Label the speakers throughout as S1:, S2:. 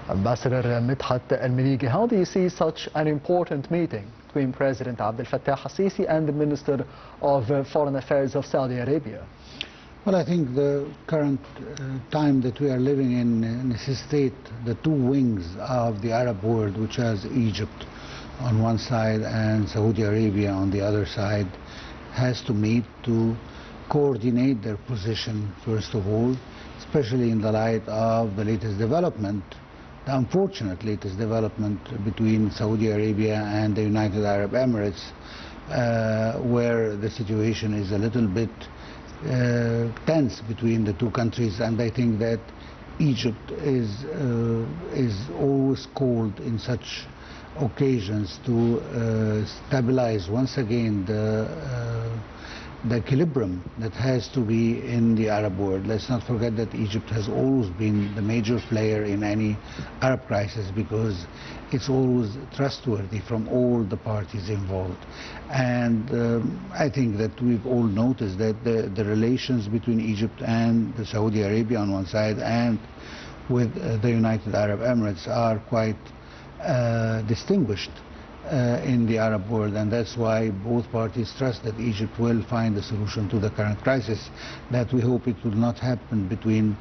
S1: Ambassador Medhat Meligy, how do you see such an important meeting between President Abdel Fattah al-Sisi and the Minister of Foreign Affairs of Saudi Arabia?
S2: Well, I think the current time that we are living in necessitates the two wings of the Arab world, which has Egypt on one side and Saudi Arabia on the other side, has to meet to coordinate their position, first of all, especially in the light of the latest development, the unfortunate latest development between Saudi Arabia and the United Arab Emirates, where the situation is a little bit tense between the two countries. And I think that Egypt is always called in such occasions to stabilize once again the equilibrium that has to be in the Arab world. Let's not forget that Egypt has always been the major player in any Arab crisis because it's always trustworthy from all the parties involved. And I think that we've all noticed that the relations between Egypt and Saudi Arabia on one side and with the United Arab Emirates are quite distinguished in the Arab world, and that's why both parties trust that Egypt will find a solution to the current crisis, that we hope it will not happen between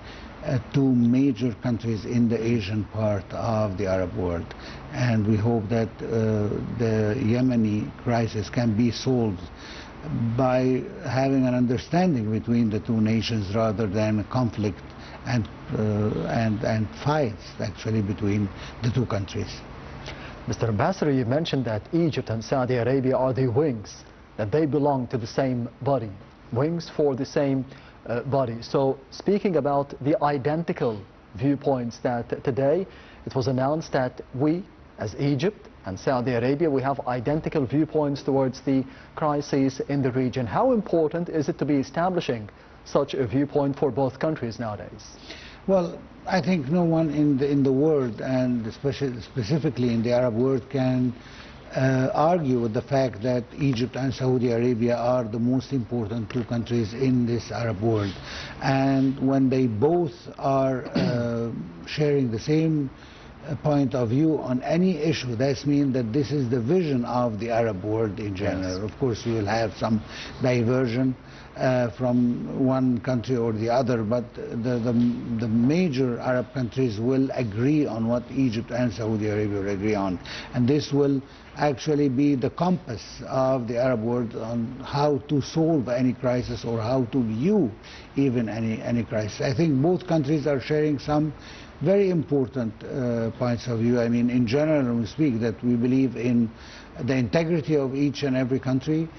S2: two major countries in the Asian part of the Arab world. And we hope that the Yemeni crisis can be solved by having an understanding between the two nations rather than a conflict and fights actually between the two countries.
S1: Mr. Ambassador, you mentioned that Egypt and Saudi Arabia are the wings, that they belong to the same body, wings for the same body. So speaking about the identical viewpoints, that today it was announced that we, as Egypt and Saudi Arabia, we have identical viewpoints towards the crises in the region. How important is it to be establishing such a viewpoint for both countries nowadays?
S2: Well, I think no one in the world, and specifically in the Arab world, can argue with the fact that Egypt and Saudi Arabia are the most important two countries in this Arab world. And when they both are sharing the same point of view on any issue, that means that this is the vision of the Arab world in general. Yes. Of course, we will have some diversion from one country or the other, but the major Arab countries will agree on what Egypt and Saudi Arabia will agree on. And this will actually be the compass of the Arab world on how to solve any crisis or how to view even any crisis. I think both countries are sharing some very important points of view. I mean, in general, when we speak that we believe in the integrity of each and every country,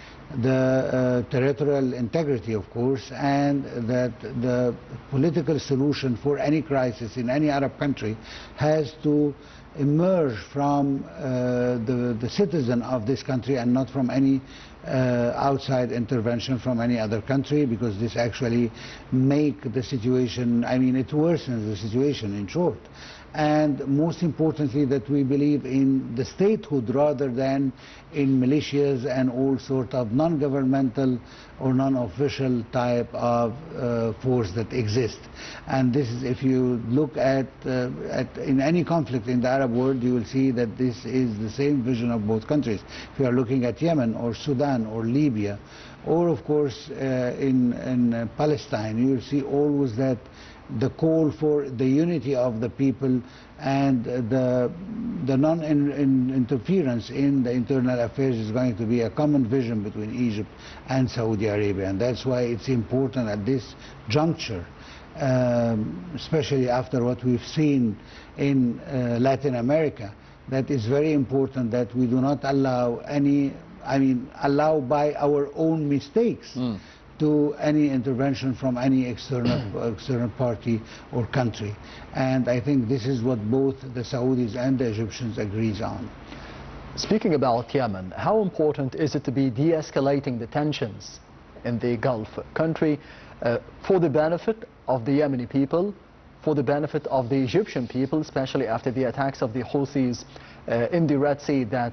S2: the territorial integrity, of course, and that the political solution for any crisis in any Arab country has to emerge from the citizen of this country and not from any outside intervention from any other country, because this actually make the situation, I mean, it worsens the situation in short. And most importantly, that we believe in the statehood rather than in militias and all sort of non-governmental or non-official type of force that exist. And this is, if you look at in any conflict in the Arab world, you will see that this is the same vision of both countries. If you are looking at Yemen or Sudan or Libya, or of course in Palestine, you will see always that the call for the unity of the people and the non-interference in the internal affairs is going to be a common vision between Egypt and Saudi Arabia. And that's why it's important at this juncture, especially after what we've seen in Latin America, that it's very important that we do not allow allow by our own mistakes to any intervention from any external party or country. And I think this is what both the Saudis and the Egyptians agrees on.
S1: Speaking about Yemen, how important is it to be de-escalating the tensions in the Gulf country for the benefit of the Yemeni people, for the benefit of the Egyptian people, especially after the attacks of the Houthis in the Red Sea that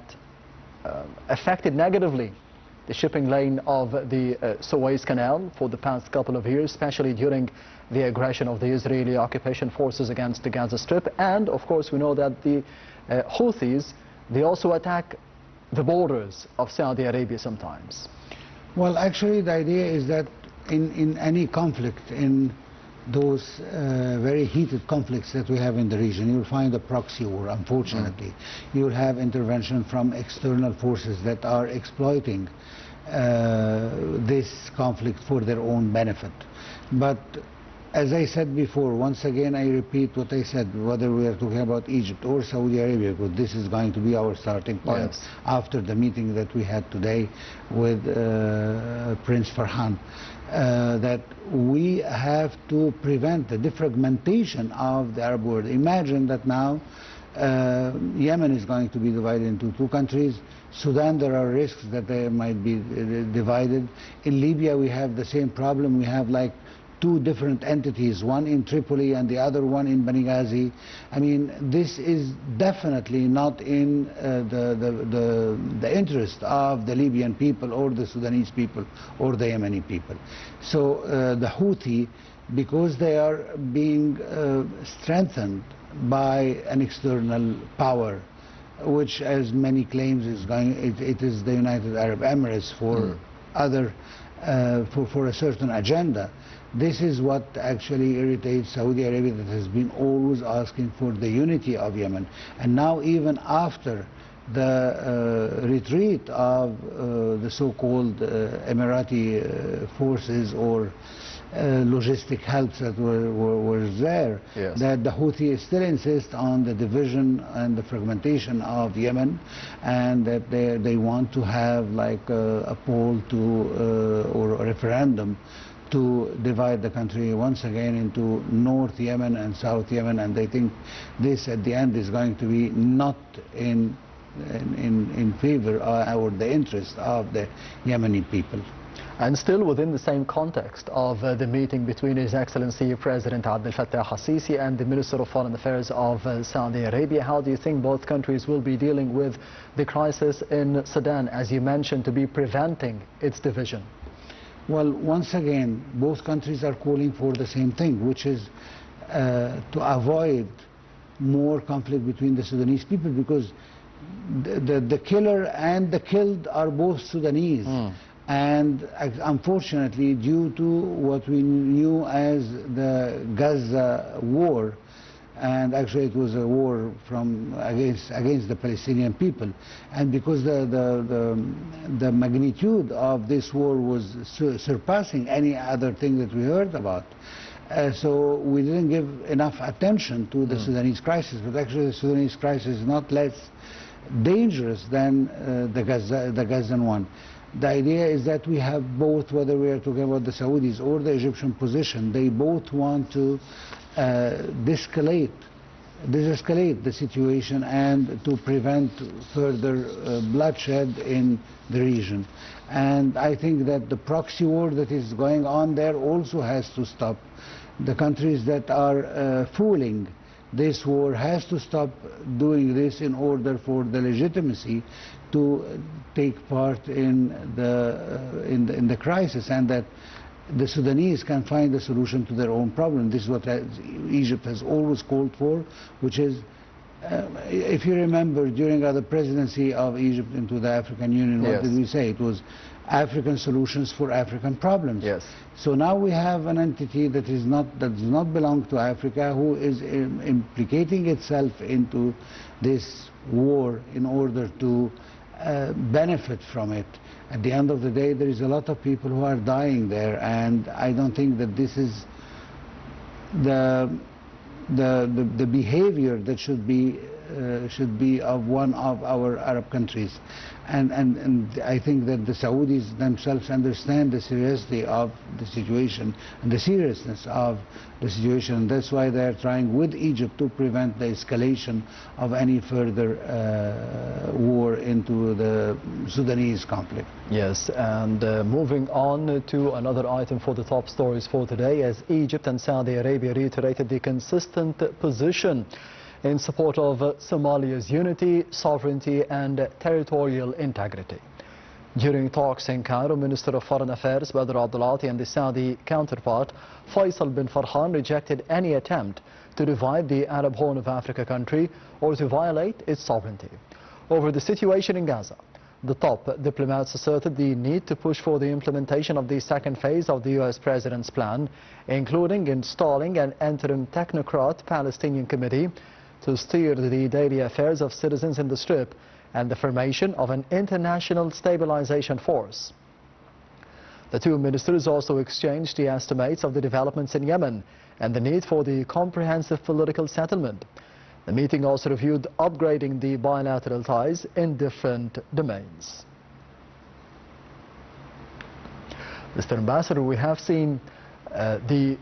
S1: affected negatively the shipping lane of the Suez Canal for the past couple of years, especially during the aggression of the Israeli occupation forces against the Gaza Strip. And of course we know that the Houthis, they also attack the borders of Saudi Arabia sometimes.
S2: Well, actually the idea is that in any conflict, in those very heated conflicts that we have in the region, you'll find a proxy war, unfortunately. You'll have intervention from external forces that are exploiting this conflict for their own benefit. But as I said before, once again I repeat what I said, whether we are talking about Egypt or Saudi Arabia, because this is going to be our starting point. Yes. After the meeting that we had today with Prince Farhan. That we have to prevent the defragmentation of the Arab world. Imagine that now Yemen is going to be divided into two countries. Sudan, there are risks that they might be divided. In Libya we have the same problem. We have like two different entities, one in Tripoli and the other one in Benghazi. I mean, this is definitely not in the interest of the Libyan people or the Sudanese people or the Yemeni people. So the Houthi, because they are being strengthened by an external power, which as many claims is going, it is the United Arab Emirates for other, for a certain agenda. This is what actually irritates Saudi Arabia, that has been always asking for the unity of Yemen. And now even after the retreat of the so-called Emirati forces or logistic helps that were there, yes, that the Houthis still insist on the division and the fragmentation of Yemen, and that they want to have like a poll to or a referendum to divide the country once again into North Yemen and South Yemen, and they think this at the end is going to be not in favor or the interest of the Yemeni people.
S1: And still within the same context of the meeting between His Excellency President Abdel Fattah al-Sisi and the Minister of Foreign Affairs of Saudi Arabia, how do you think both countries will be dealing with the crisis in Sudan, as you mentioned, to be preventing its division?
S2: Well, once again, both countries are calling for the same thing, which is to avoid more conflict between the Sudanese people, because the killer and the killed are both Sudanese. And unfortunately, due to what we knew as the Gaza war, and actually it was a war against the Palestinian people, and because the magnitude of this war was surpassing any other thing that we heard about, so we didn't give enough attention to the Sudanese crisis. But actually the Sudanese crisis is not less dangerous than the Gazan one. The idea is that we have both, whether we are talking about the Saudis or the Egyptian position, they both want to de-escalate the situation and to prevent further bloodshed in the region. And I think that the proxy war that is going on there also has to stop. The countries that are fueling this war has to stop doing this in order for the legitimacy to take part in the crisis, and that the Sudanese can find a solution to their own problem. This is what Egypt has always called for, which is, if you remember, during the presidency of Egypt into the African Union, what did we say? It was African solutions for African problems. Yes. So now we have an entity that does not belong to Africa, who is implicating itself into this war in order to benefit from it. At the end of the day, there is a lot of people who are dying there, and I don't think that this is the behavior that should be of one of our Arab countries. And I think that the Saudis themselves understand the seriously of the situation and the seriousness of the situation. And that's why they are trying with Egypt to prevent the escalation of any further war into the Sudanese conflict.
S1: Yes, and moving on to another item for the top stories for today, as Egypt and Saudi Arabia reiterated the consistent position in support of Somalia's unity, sovereignty and territorial integrity. During talks in Cairo, Minister of Foreign Affairs Badr Abdulati and the Saudi counterpart Faisal bin Farhan rejected any attempt to divide the Arab Horn of Africa country or to violate its sovereignty. Over the situation in Gaza, the top diplomats asserted the need to push for the implementation of the second phase of the U.S. President's plan, including installing an interim technocrat Palestinian committee to steer the daily affairs of citizens in the Strip and the formation of an international stabilization force. The two ministers also exchanged the estimates of the developments in Yemen and the need for the comprehensive political settlement. The meeting also reviewed upgrading the bilateral ties in different domains. Mr. Ambassador, we have seen the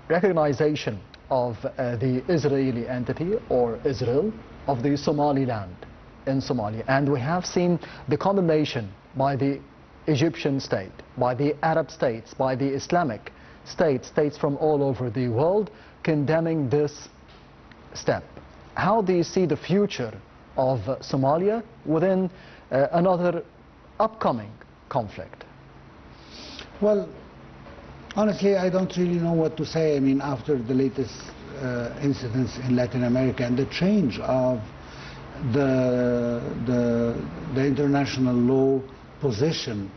S1: recognition of the Israeli entity or Israel of the Somaliland in Somalia, and we have seen the condemnation by the Egyptian state, by the Arab states, by the Islamic states, states from all over the world condemning this step. How do you see the future of Somalia within another upcoming conflict?
S2: Well, honestly, I don't really know what to say. I mean, after the latest incidents in Latin America and the change of the international law position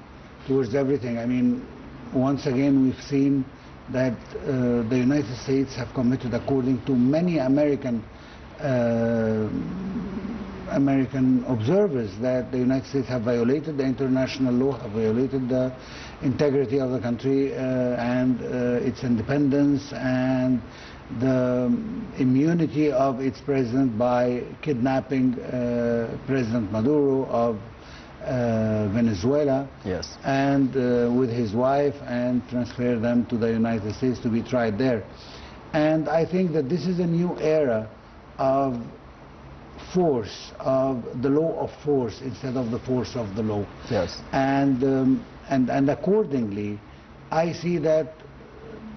S2: towards everything. I mean, once again, we've seen that the United States have committed, according to many American observers, that the United States have violated the international law, have violated the integrity of the country and its independence and the immunity of its president by kidnapping President Maduro of Venezuela,
S1: yes,
S2: and with his wife, and transfer them to the United States to be tried there. And I think that this is a new era of force, of the law of force instead of the force of the law.
S1: Yes.
S2: And accordingly, I see that,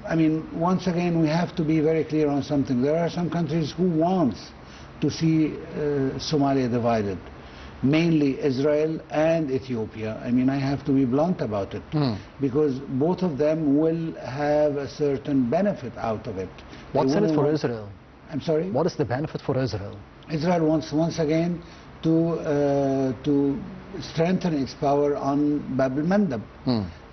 S2: I mean, once again, we have to be very clear on something. There are some countries who want to see Somalia divided, mainly Israel and Ethiopia. I mean, I have to be blunt about it, because both of them will have a certain benefit out of it.
S1: What's in it for Israel?
S2: I'm sorry?
S1: What is the benefit for Israel?
S2: Israel wants once again to strengthen its power on Bab el-Mandab,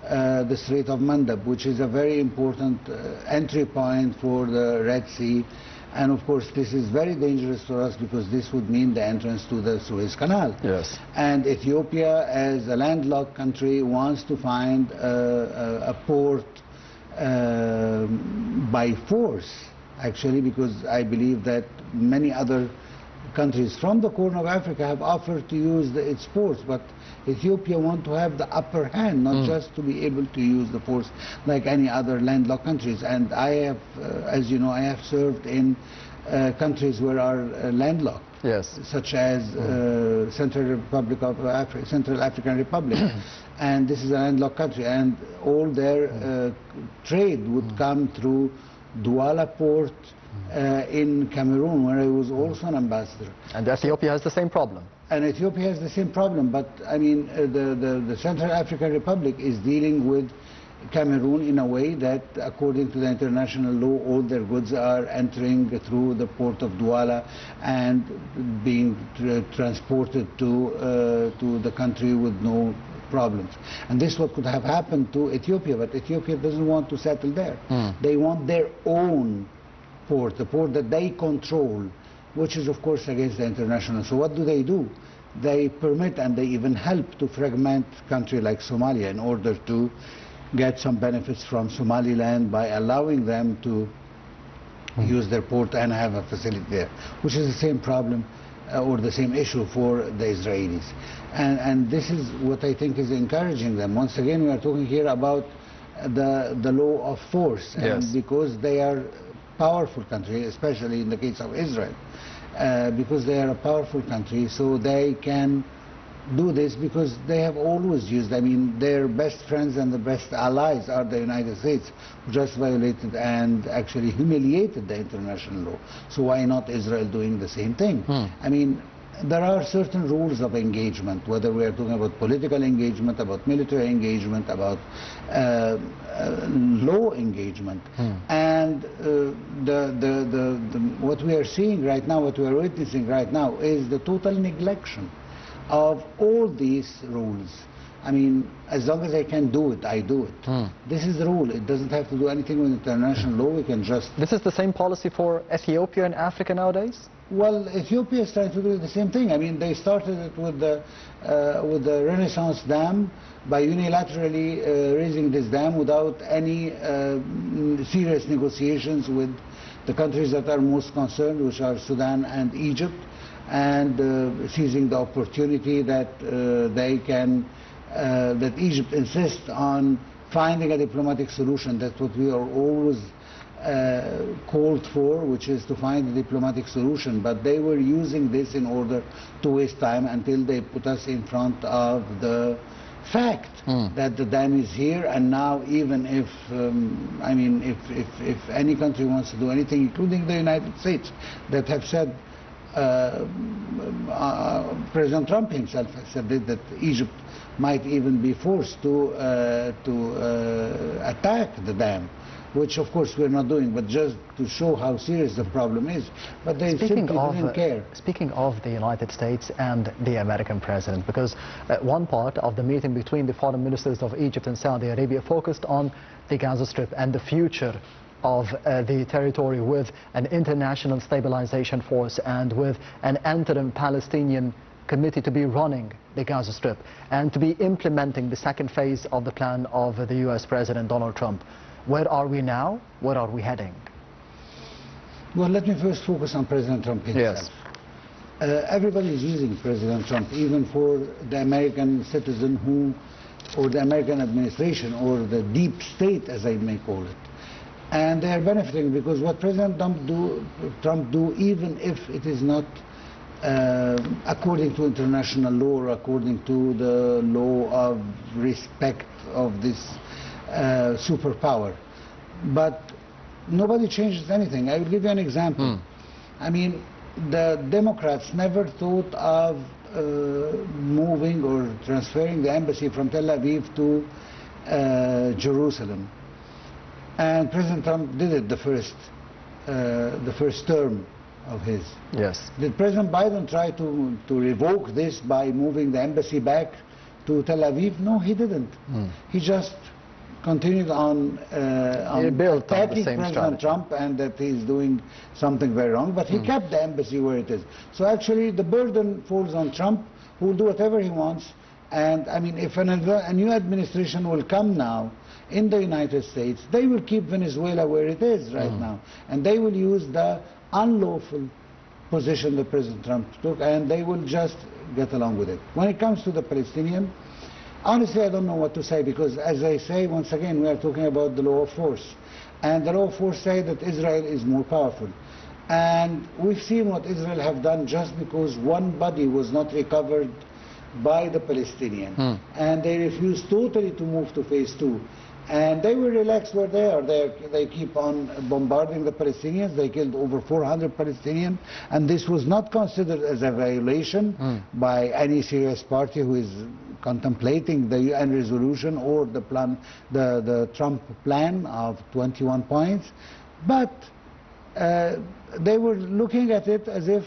S2: the Strait of Mandab, which is a very important entry point for the Red Sea. And of course, this is very dangerous for us because this would mean the entrance to the Suez Canal.
S1: Yes.
S2: And Ethiopia, as a landlocked country, wants to find a port by force, actually, because I believe that many other countries from the Horn of Africa have offered to use its ports, but Ethiopia wants to have the upper hand, not just to be able to use the ports like any other landlocked countries. And I have, as you know, I have served in countries where are landlocked,
S1: yes,
S2: such as Central African Republic, and this is a landlocked country, and all their trade would come through Douala port in Cameroon, where I was also an ambassador.
S1: And Ethiopia has the same problem.
S2: And Ethiopia has the same problem, but I mean, the Central African Republic is dealing with Cameroon in a way that, according to the international law, all their goods are entering through the port of Douala and being transported to the country with no problems. And this is what could have happened to Ethiopia, but Ethiopia doesn't want to settle there. They want their own port, the port that they control, which is of course against the international. So what do? They permit and they even help to fragment a country like Somalia in order to get some benefits from Somaliland by allowing them to use their port and have a facility there, which is the same problem or the same issue for the Israelis. And this is what I think is encouraging them. Once again, we are talking here about the law of force, and
S1: yes,
S2: because they are powerful country, especially in the case of Israel, because they are a powerful country, so they can do this because they have always used, I mean, their best friends and the best allies are the United States, who just violated and actually humiliated the international law. So why not Israel doing the same thing? I mean, there are certain rules of engagement, whether we are talking about political engagement, about military engagement, about law engagement. And what we are seeing right now, what we are witnessing right now, is the total neglection of all these rules. I mean, as long as I can do it, I do it. This is the rule. It doesn't have to do anything with international law. We can just...
S1: This is the same policy for Ethiopia and Africa nowadays?
S2: Well, Ethiopia is trying to do the same thing. I mean, they started it with the Renaissance Dam by unilaterally raising this dam without any serious negotiations with the countries that are most concerned, which are Sudan and Egypt, and seizing the opportunity that that Egypt insists on finding a diplomatic solution. That's what we are always called for, which is to find a diplomatic solution. But they were using this in order to waste time until they put us in front of the fact that the dam is here, and now even if I mean if any country wants to do anything, including the United States, that have said President Trump himself has said that Egypt might even be forced to attack the dam, which of course we're not doing, but just to show how serious the problem is. But they simply didn't care.
S1: Speaking of the United States and the American president, because one part of the meeting between the foreign ministers of Egypt and Saudi Arabia focused on the Gaza Strip and the future of the territory, with an international stabilization force and with an interim Palestinian committee to be running the Gaza Strip and to be implementing the second phase of the plan of the US President Donald Trump. Where are we now? Where are we heading?
S2: Well, let me first focus on President Trump himself. Yes. Everybody is using President Trump, even for the American citizen who, or the American administration, or the deep state, as I may call it. And they are benefiting because what President Trump do, even if it is not according to international law or according to the law of respect of this superpower, but nobody changes anything. I will give you an example. I mean, the Democrats never thought of moving or transferring the embassy from Tel Aviv to Jerusalem. And President Trump did it the first term of his.
S1: Yes.
S2: Did President Biden try to revoke this by moving the embassy back to Tel Aviv? No, he didn't. He just continued on attacking President Trump and that he's doing something very wrong, but he kept the embassy where it is. So actually the burden falls on Trump, who will do whatever he wants. And I mean, if a new administration will come now in the United States, they will keep Venezuela where it is right now, and they will use the unlawful position that President Trump took, and they will just get along with it. When it comes to the Palestinian, honestly, I don't know what to say, because as I say, once again, we are talking about the law of force, and the law of force say that Israel is more powerful. And we've seen what Israel have done just because one body was not recovered by the Palestinian, and they refused totally to move to phase 2. And they will relax where they are. They keep on bombarding the Palestinians. They killed over 400 Palestinians, and this was not considered as a violation by any serious party who is contemplating the UN resolution or the plan, the Trump plan of 21 points. But they were looking at it as if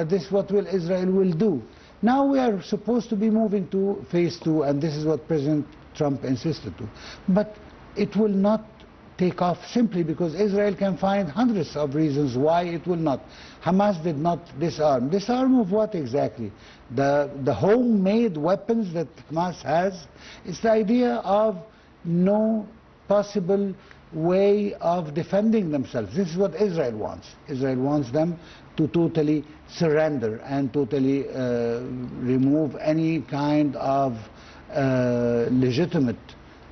S2: this is what Israel will do. Now we are supposed to be moving to phase 2, and this is what President Trump insisted to. But it will not take off simply because Israel can find hundreds of reasons why it will not. Hamas did not disarm. Disarm of what exactly? The homemade weapons that Hamas has. It's the idea of no possible way of defending themselves. This is what Israel wants. Israel wants them to totally surrender and totally remove any kind of legitimate,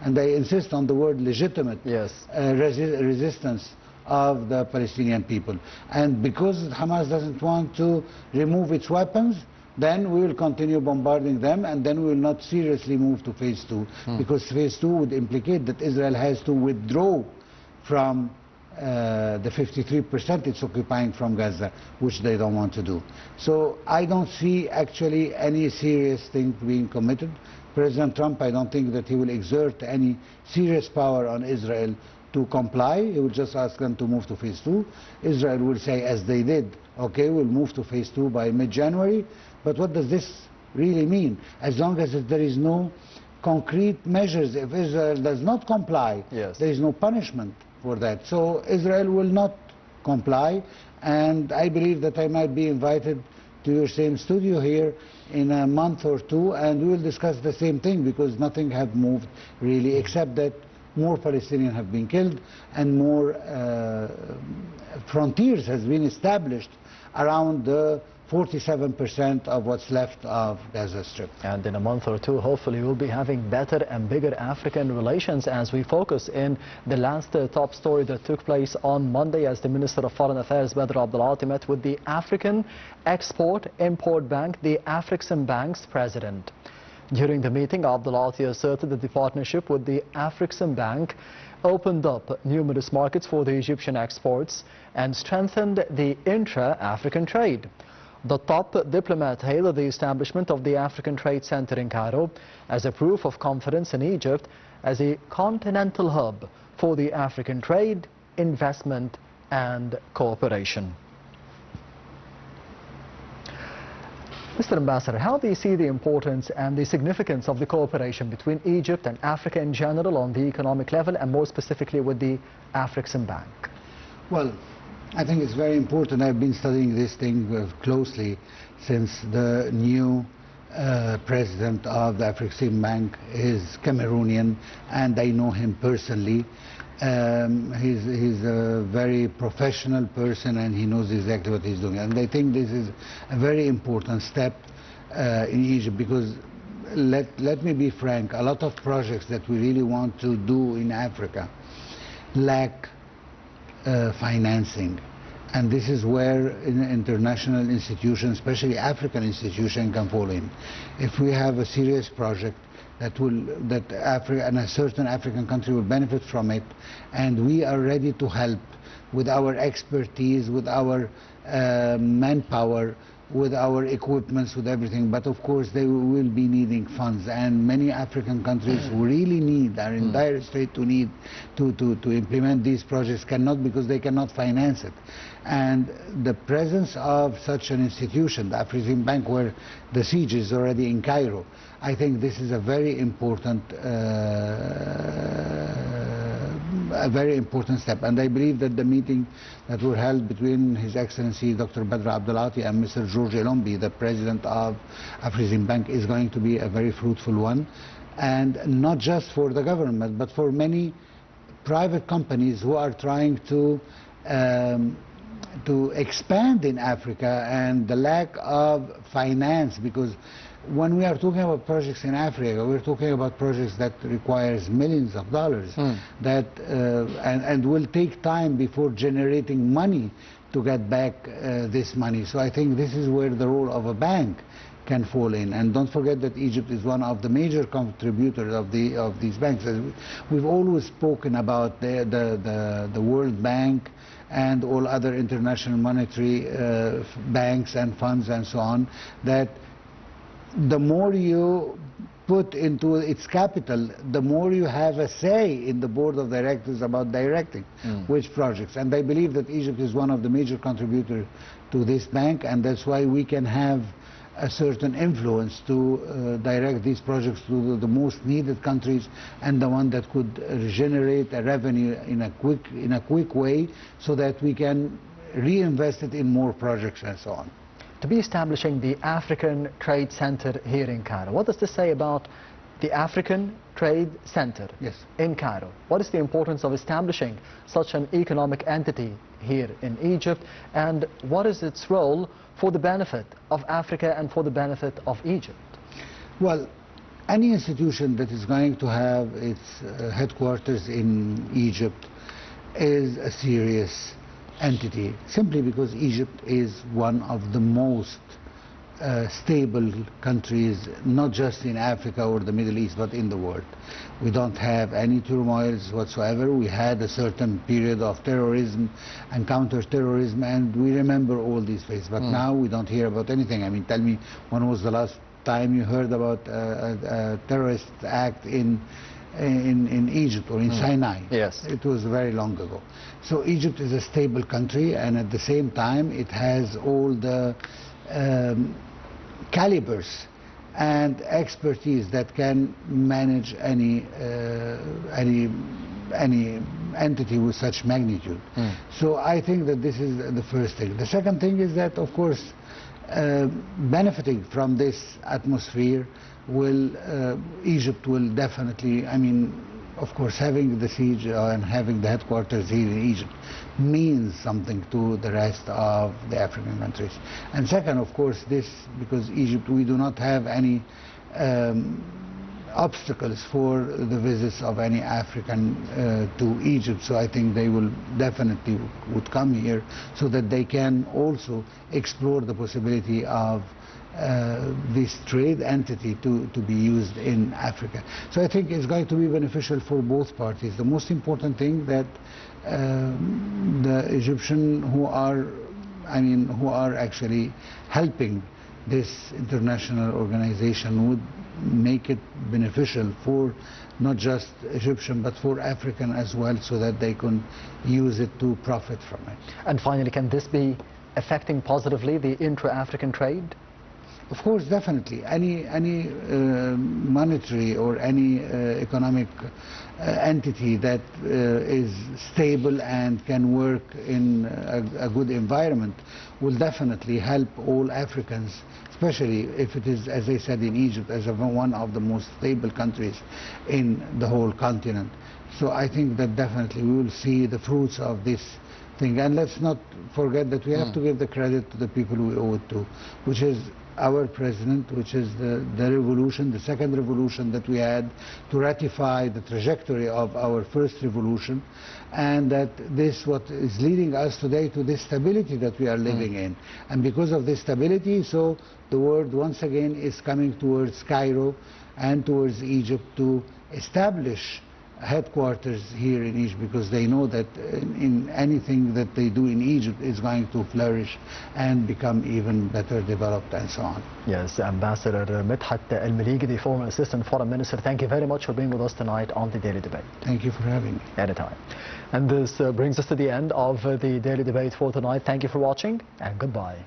S2: and they insist on the word legitimate, resistance of the Palestinian people. And because Hamas doesn't want to remove its weapons, then we will continue bombarding them, and then we will not seriously move to phase 2, because phase 2 would implicate that Israel has to withdraw from the 53% it's occupying from Gaza, which they don't want to do. So I don't see actually any serious thing being committed. President Trump, I don't think that he will exert any serious power on Israel to comply. He will just ask them to move to phase 2. Israel will say, as they did, okay, we'll move to phase 2 by mid-January. But what does this really mean? As long as there is no concrete measures, if Israel does not comply,
S1: yes,
S2: there is no punishment for that. So Israel will not comply, and I believe that I might be invited to your same studio here in a month or two, and we will discuss the same thing, because nothing have moved really, except that more Palestinians have been killed and more frontiers has been established around the 47% of what's left of Gaza Strip.
S1: And in a month or two, hopefully, we'll be having better and bigger African relations, as we focus in the last top story that took place on Monday, as the Minister of Foreign Affairs, Badr Abdulati, met with the African Export-Import Bank, the Afrexim Bank's president. During the meeting, Abdulati asserted that the partnership with the Afrexim Bank opened up numerous markets for the Egyptian exports and strengthened the intra-African trade. The top diplomat hailed the establishment of the African Trade Center in Cairo as a proof of confidence in Egypt as a continental hub for the African trade, investment and cooperation. Mr. Ambassador, how do you see the importance and the significance of the cooperation between Egypt and Africa in general on the economic level, and more specifically with the Afrexim Bank?
S2: Well, I think it's very important. I've been studying this thing closely since the new president of the Afrexim Bank is Cameroonian, and I know him personally. He's a very professional person, and he knows exactly what he's doing. And I think this is a very important step in Egypt, because let me be frank, a lot of projects that we really want to do in Africa lack financing. And this is where international institutions, especially African institutions, can fall in. If we have a serious project that Africa and a certain African country will benefit from it, and we are ready to help with our expertise, with our manpower, with our equipments, with everything. But of course they will be needing funds, and many African countries who really need, are in dire state to need to implement these projects, cannot, because they cannot finance it. And the presence of such an institution, the Afrexim Bank, where the siege is already in Cairo, I think this is a very important step. And I believe that the meeting that were held between His Excellency Dr. Badr Abdulati and Mr. George Elombi, the president of Afrexim Bank, is going to be a very fruitful one, and not just for the government, but for many private companies who are trying to expand in Africa, and the lack of finance, because when we are talking about projects in Africa, we're talking about projects that requires millions of dollars, that and will take time before generating money to get back this money. So I think this is where the role of a bank can fall in. And don't forget that Egypt is one of the major contributors of these banks. We've always spoken about the World Bank and all other international monetary banks and funds and so on, that the more you put into its capital, the more you have a say in the board of directors about directing which projects. And I believe that Egypt is one of the major contributors to this bank, and that's why we can have a certain influence to direct these projects to the most needed countries, and the one that could generate a revenue in a quick way, so that we can reinvest it in more projects and so on.
S1: To be establishing the African Trade Center here in Cairo, what does this say about the African Trade Center in Cairo? What is the importance of establishing such an economic entity here in Egypt, and what is its role for the benefit of Africa and for the benefit of Egypt?
S2: Well, any institution that is going to have its headquarters in Egypt is a serious entity, simply because Egypt is one of the most stable countries, not just in Africa or the Middle East, but in the world. We don't have any turmoils whatsoever. We had a certain period of terrorism and counter-terrorism, and we remember all these phases. But now we don't hear about anything. I mean, tell me, when was the last time you heard about a terrorist act in Egypt or in Sinai?
S1: Yes.
S2: It was very long ago. So Egypt is a stable country, and at the same time it has all the calibers and expertise that can manage any entity with such magnitude. So I think that this is the first thing. The second thing is that, of course, benefiting from this atmosphere, Egypt will definitely, I mean, of course, having the siege and having the headquarters here in Egypt means something to the rest of the African countries. And second, of course, this, because Egypt, we do not have any obstacles for the visits of any African to Egypt, so I think they will definitely would come here so that they can also explore the possibility of this trade entity to be used in Africa. So I think it's going to be beneficial for both parties. The most important thing that the Egyptian who are actually helping this international organization would make it beneficial for not just Egyptian but for African as well, so that they can use it to profit from it.
S1: And finally, can this be affecting positively the intra-African trade?
S2: Of course, definitely. Any monetary or any economic entity that is stable and can work in a good environment will definitely help all Africans, especially if it is, as I said, in Egypt, as one of the most stable countries in the whole continent. So I think that definitely we will see the fruits of this thing. And let's not forget that we have to give the credit to the people we owe it to, which is our president, which is the revolution, the second revolution that we had, to ratify the trajectory of our first revolution, and that this what is leading us today to this stability that we are living in. And because of this stability, so the world once again is coming towards Cairo and towards Egypt to establish headquarters here in Egypt, because they know that in anything that they do in Egypt is going to flourish and become even better developed and so on.
S1: Yes, Ambassador Medhat Meligy, the former Assistant Foreign Minister, thank you very much for being with us tonight on the Daily Debate.
S2: Thank you for having me.
S1: Anytime. And this brings us to the end of the Daily Debate for tonight. Thank you for watching, and goodbye.